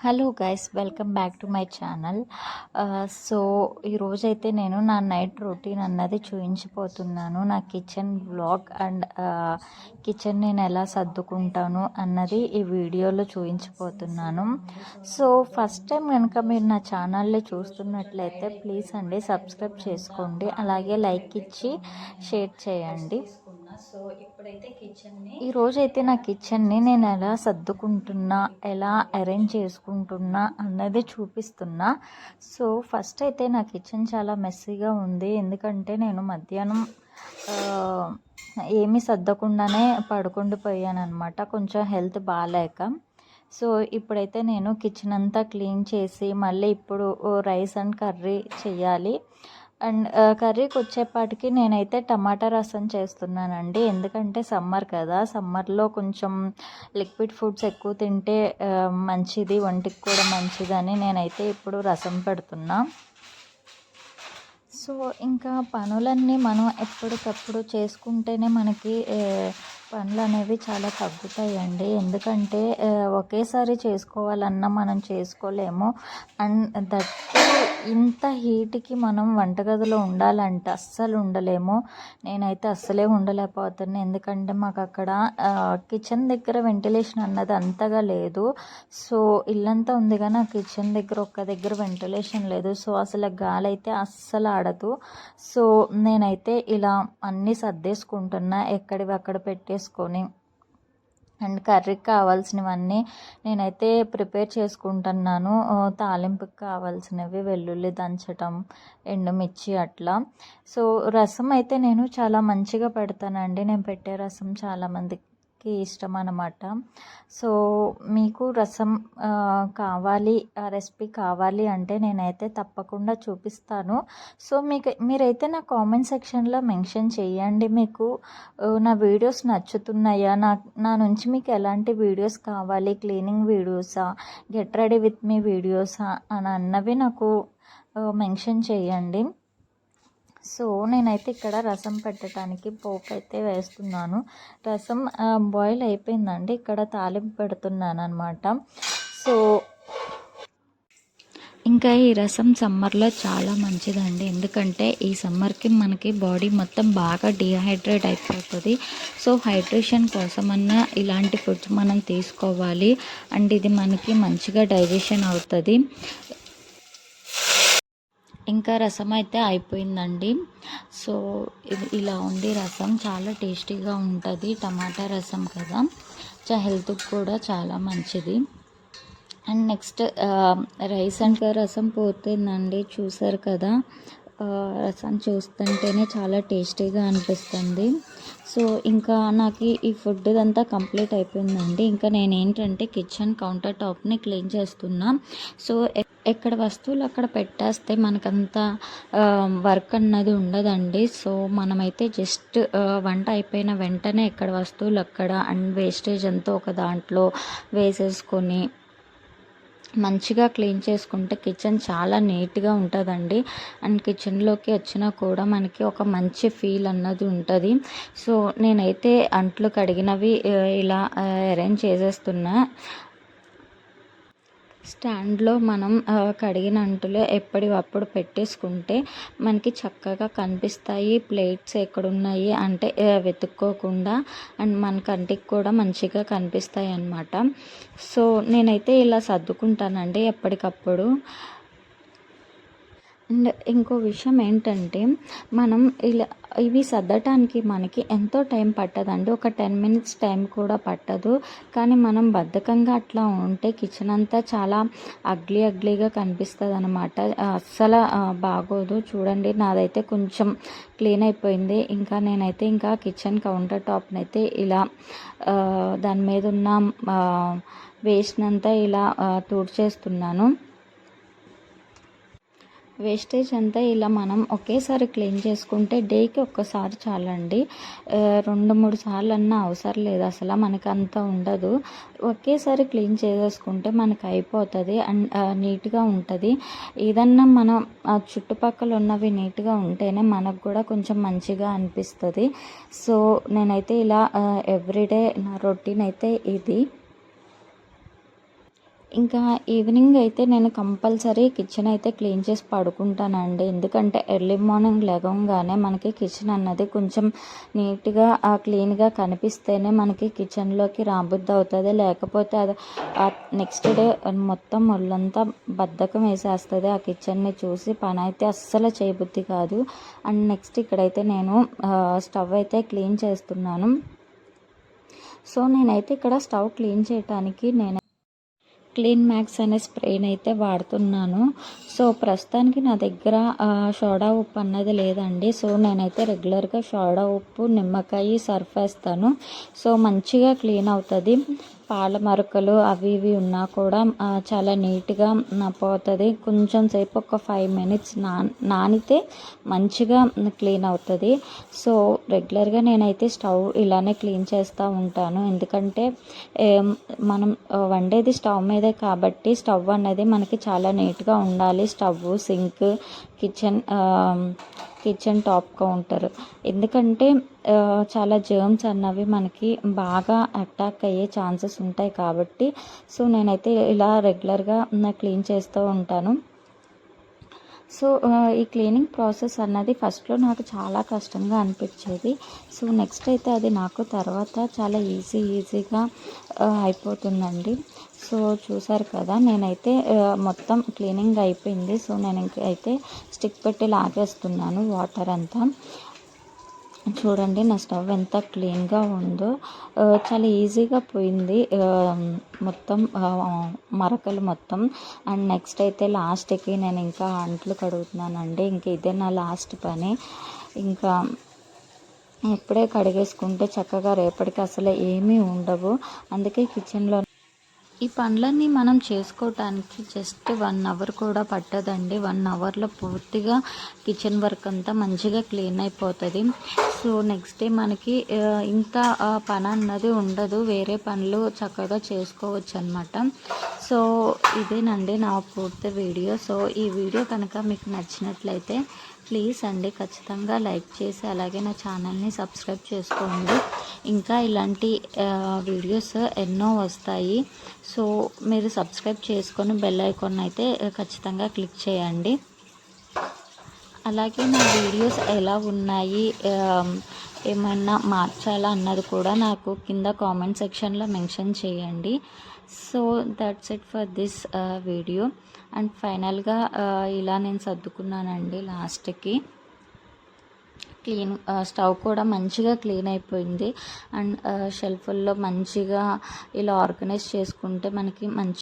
Hello guys, welcome back to my channel. So ఈరోజైతే నేను నా నైట్ రొటీన్ అన్నది చూపించిపోతున్నాను. నా కిచెన్ వ్లాగ్ అండ్ కిచెన్ నేను ఎలా సర్దుకుంటాను అన్నది ఈ వీడియోలో చూపించిపోతున్నాను. సో ఫస్ట్ టైం కనుక మీరు నా ఛానల్ని చూస్తున్నట్లయితే ప్లీజ్ అండి సబ్స్క్రైబ్ చేసుకోండి, అలాగే లైక్ ఇచ్చి షేర్ చేయండి. సో ఇప్పుడైతే ఈరోజైతే నా కిచెన్ని నేను ఎలా సర్దుకుంటున్నా, ఎలా అరేంజ్ చేసుకుంటున్నా అన్నది చూపిస్తున్నా. సో ఫస్ట్ అయితే నా కిచెన్ చాలా మెస్సీగా ఉంది, ఎందుకంటే నేను మధ్యాహ్నం ఏమీ సర్దకుండానే పడుకుండిపోయాను అనమాట, కొంచెం హెల్త్ బాగాలేక. సో ఇప్పుడైతే నేను కిచెన్ అంతా క్లీన్ చేసి మళ్ళీ ఇప్పుడు రైస్ అండ్ కర్రీ చేయాలి. అండ్ కర్రీకి వచ్చేపాటికి నేనైతే టమాటా రసం చేస్తున్నానండి, ఎందుకంటే సమ్మర్ కదా, సమ్మర్లో కొంచెం లిక్విడ్ ఫుడ్స్ ఎక్కువ తింటే మంచిది, ఒంటికి కూడా మంచిదని నేనైతే ఇప్పుడు రసం పెడుతున్నా. సో ఇంకా పనులన్నీ మనం ఎప్పటికప్పుడు చేసుకుంటేనే మనకి పనులు అనేవి చాలా తగ్గుతాయండి, ఎందుకంటే ఒకేసారి చేసుకోవాలన్నా మనం చేసుకోలేము. అండ్ దట్టు ఇంత హీట్కి మనం వంటగదిలో ఉండాలంటే అస్సలు ఉండలేము. నేనైతే అస్సలే ఉండలేకపోతున్నాను, ఎందుకంటే మాకు అక్కడ కిచెన్ దగ్గర వెంటిలేషన్ అన్నది అంతగా లేదు. సో ఇల్లంతా ఉంది కానీ ఆ కిచెన్ దగ్గర ఒక్క దగ్గర వెంటిలేషన్ లేదు. సో అసలు గాలి అయితే అస్సలు ఆడదు. సో నేనైతే ఇలా అన్నీ సర్దేసుకుంటున్నా, ఎక్కడివి అక్కడ పెట్టేసుకొని. అండ్ కర్రీకి కావాల్సినవన్నీ నేనైతే ప్రిపేర్ చేసుకుంటున్నాను. తాలింపుకి కావాల్సినవి వెల్లుల్లి దంచటం, ఎండుమిర్చి అట్లా. సో రసం అయితే నేను చాలా మంచిగా పెడతానండి, నేను పెట్టే రసం చాలామందికి ఇష్టం అన్నమాట. సో మీకు రసం కావాలి, ఆ రెసిపీ కావాలి అంటే నేనైతే తప్పకుండా చూపిస్తాను. సో మీరైతే నా కామెంట్ సెక్షన్లో మెన్షన్ చేయండి, మీకు నా వీడియోస్ నచ్చుతున్నాయా, నా నుంచి మీకు ఎలాంటి వీడియోస్ కావాలి, cleaning వీడియోసా, get ready with me వీడియోసా అని అన్నవి నాకు మెన్షన్ చేయండి. సో నేనైతే ఇక్కడ రసం పెట్టడానికి పోపు అయితే వేస్తున్నాను. రసం బాయిల్ అయిపోయిందండి, ఇక్కడ తాలింపు పెడుతున్నాను అనమాట. సో ఇంకా ఈ రసం సమ్మర్లో చాలా మంచిదండి, ఎందుకంటే ఈ సమ్మర్కి మనకి బాడీ మొత్తం బాగా డిహైడ్రేట్ అయిపోతుంది. సో హైడ్రేషన్ కోసమన్నా ఇలాంటి ఫుడ్స్ మనం తీసుకోవాలి, అండ్ ఇది మనకి మంచిగా డైజెషన్ అవుతుంది. ఇంకా రసం అయితే అయిపోయిందండి. సో ఇలా ఉంది రసం, చాలా టేస్టీగా ఉంటుంది, టమాటా రసం కదా, హెల్త్కి కూడా చాలా మంచిది. అండ్ నెక్స్ట్ రైస్ అండ్ రసం పోతుందండి, చూసారు కదా, రసం చూస్తుంటేనే చాలా టేస్టీగా అనిపిస్తుంది. సో ఇంకా నాకు ఈ ఫుడ్ అంతా కంప్లీట్ అయిపోయిందండి. ఇంకా నేనేంటంటే కిచెన్ కౌంటర్ టాప్ని క్లీన్ చేస్తున్నా. సో ఎక్కడ వస్తువులు అక్కడ పెట్టేస్తే మనకంత వర్క్ అన్నది ఉండదండి. సో మనమైతే జస్ట్ వంట అయిపోయిన వెంటనే ఎక్కడ వస్తువులు అక్కడ అండ్ వేస్టేజ్ అంతా ఒక దాంట్లో వేసేసుకొని మంచిగా క్లీన్ చేసుకుంటే కిచెన్ చాలా నీట్గా ఉంటుందండి. అండ్ కిచెన్లోకి వచ్చినా కూడా మనకి ఒక మంచి ఫీల్ అన్నది ఉంటుంది. సో నేనైతే అంట్లు కడిగినవి ఇలా అరేంజ్ చేసేస్తున్నా. స్టాండ్లో మనం కడిగిన అంటులు ఎప్పటికప్పుడు పెట్టేసుకుంటే మనకి చక్కగా కనిపిస్తాయి. ప్లేట్స్ ఎక్కడున్నాయి అంటే వెతుక్కోకుండా, అండ్ మన కంటికి కూడా మంచిగా కనిపిస్తాయి అన్నమాట. సో నేనైతే ఇలా సర్దుకుంటానండి ఎప్పటికప్పుడు. అండ్ ఇంకో విషయం ఏంటంటే మనం ఇలా ఇవి సర్దటానికి మనకి ఎంతో టైం పట్టదండి, ఒక 10 minutes టైం కూడా పట్టదు. కానీ మనం బద్ధకంగా అట్లా ఉంటే కిచెన్ అంతా చాలా అగ్లీగా కనిపిస్తుంది అనమాట, అస్సలు బాగోదు. చూడండి నాదైతే కొంచెం క్లీన్ అయిపోయింది. ఇంకా నేనైతే ఇంకా కిచెన్ కౌంటర్ టాప్ని అయితే ఇలా దాని మీద ఉన్న వేస్ట్ అంతా ఇలా తుడిచేస్తున్నాను. వేస్టేజ్ అంతా ఇలా మనం ఒకేసారి క్లీన్ చేసుకుంటే డేకి ఒక్కసారి చాలండి, 2-3 సార్లు అన్నా అవసరం లేదు, అసలు మనకు అంత ఉండదు. ఒకేసారి క్లీన్ చేసేసుకుంటే మనకు అయిపోతుంది అండ్ నీట్గా ఉంటుంది. ఏదన్నా మనం చుట్టుపక్కల ఉన్నవి నీట్గా ఉంటేనే మనకు కూడా కొంచెం మంచిగా అనిపిస్తుంది. సో నేనైతే ఇలా ఎవ్రీడే నా రొటీన్ అయితే ఇది. ఇంకా ఈవినింగ్ అయితే నేను కంపల్సరీ కిచెన్ అయితే క్లీన్ చేసి పడుకుంటానండి. ఎందుకంటే ఎర్లీ మార్నింగ్ లెగంగానే మనకి కిచెన్ అన్నది కొంచెం నీట్గా క్లీన్గా కనిపిస్తేనే మనకి కిచెన్లోకి రాబుద్ది అవుతుంది. లేకపోతే అది నెక్స్ట్ డే మొత్తం ఒళ్ళంతా బద్ధకం వేసేస్తుంది. ఆ కిచెన్ని చూసి పని అయితే అస్సలు చేయబుద్ధి కాదు. అండ్ నెక్స్ట్ ఇక్కడైతే నేను స్టవ్ అయితే క్లీన్ చేస్తున్నాను. సో నేనైతే ఇక్కడ స్టవ్ క్లీన్ చేయడానికి క్లీన్ మ్యాక్స్ అనే స్ప్రేని అయితే వాడుతున్నాను. సో ప్రస్తుతానికి నా దగ్గర సోడా ఉప్పు అన్నది లేదండి. సో నేనైతే రెగ్యులర్గా సోడా ఉప్పు, నిమ్మకాయ, సర్ఫ్ వేస్తాను. సో మంచిగా క్లీన్ అవుతుంది. పాల మరకలు అవి ఇవి ఉన్నా కూడా చాలా నీట్గా పోతుంది. కొంచెం సేపు ఒక 5 minutes నానితే మంచిగా క్లీన్ అవుతుంది. సో రెగ్యులర్గా నేనైతే స్టవ్ ఇలానే క్లీన్ చేస్తూ ఉంటాను. ఎందుకంటే మనం వండేది స్టవ్ మీదే కాబట్టి స్టవ్ అనేది మనకి చాలా నీట్గా ఉండాలి. Stove, sink, kitchen top counter, ఎందుకంటే చాలా జర్మ్స్ అన్నవి మనకి బాగా అటాక్ అయ్యే ఛాన్సెస్ ఉంటాయి కాబట్టి సో నేనైతే ఇలా రెగ్యులర్గా క్లీన్ చేస్తూ ఉంటాను. సో ఈ క్లీనింగ్ ప్రాసెస్ అన్నది ఫస్ట్లో నాకు చాలా కష్టంగా అనిపించేది. సో నెక్స్ట్ అయితే అది నాకు తర్వాత చాలా ఈజీగా అయిపోతుందండి. సో చూసారు కదా, నేనైతే మొత్తం క్లీనింగ్ అయిపోయింది. సో నేను ఇంకైతే స్టిక్ పెట్టి లాగేస్తున్నాను వాటర్ అంతా. చూడండి నా స్టవ్ ఎంత క్లీన్గా ఉందో, చాలా ఈజీగా పోయింది మొత్తం మరకలు మొత్తం. అండ్ నెక్స్ట్ అయితే లాస్ట్కి నేను ఇంకా అంట్లు కడుగుతున్నానండి. ఇంక ఇదే నా లాస్ట్ పని. ఇంకా ఇప్పుడే కడిగేసుకుంటే చక్కగా రేపటికి అసలు ఏమీ ఉండవు. అందుకే కిచెన్లో ఈ పనులన్నీ మనం చేసుకోవటానికి జస్ట్ 1 hour కూడా పట్టదండి. 1 hourలో పూర్తిగా కిచెన్ వర్క్ అంతా మంచిగా క్లీన్ అయిపోతుంది. సో నెక్స్ట్ డే మనకి ఇంకా పని అన్నది ఉండదు. వేరే పనులు చక్కగా చేసుకోవచ్చు అనమాట. సో ఇదేనండి నా పూర్తి వీడియో. సో ఈ వీడియో కనుక మీకు నచ్చినట్లయితే ప్లీజ్ అండి ఖచ్చితంగా లైక్ చేసి అలాగే నా ఛానల్ని సబ్స్క్రైబ్ చేసుకోండి. ఇంకా ఇలాంటి వీడియోస్ ఎన్నో వస్తాయి. సో మీరు సబ్స్క్రైబ్ చేసుకొని బెల్ ఐకాన్ అయితే ఖచ్చితంగా క్లిక్ చేయండి. అలాగే నా వీడియోస్ ఎలా ఉన్నాయి, ఏమైనా మార్చాలా అన్నది కూడా నాకు కింద కామెంట్ సెక్షన్లో మెన్షన్ చేయండి. So that's it for this video. And ఫైనల్గా ఇలా నేను సర్దుకున్నానండి. లాస్ట్కి స్టవ్ కూడా మంచిగా క్లీన్ అయిపోయింది. అండ్ షెల్ఫ్ల్లో మంచిగా ఇలా ఆర్గనైజ్ చేసుకుంటే మనకి మంచి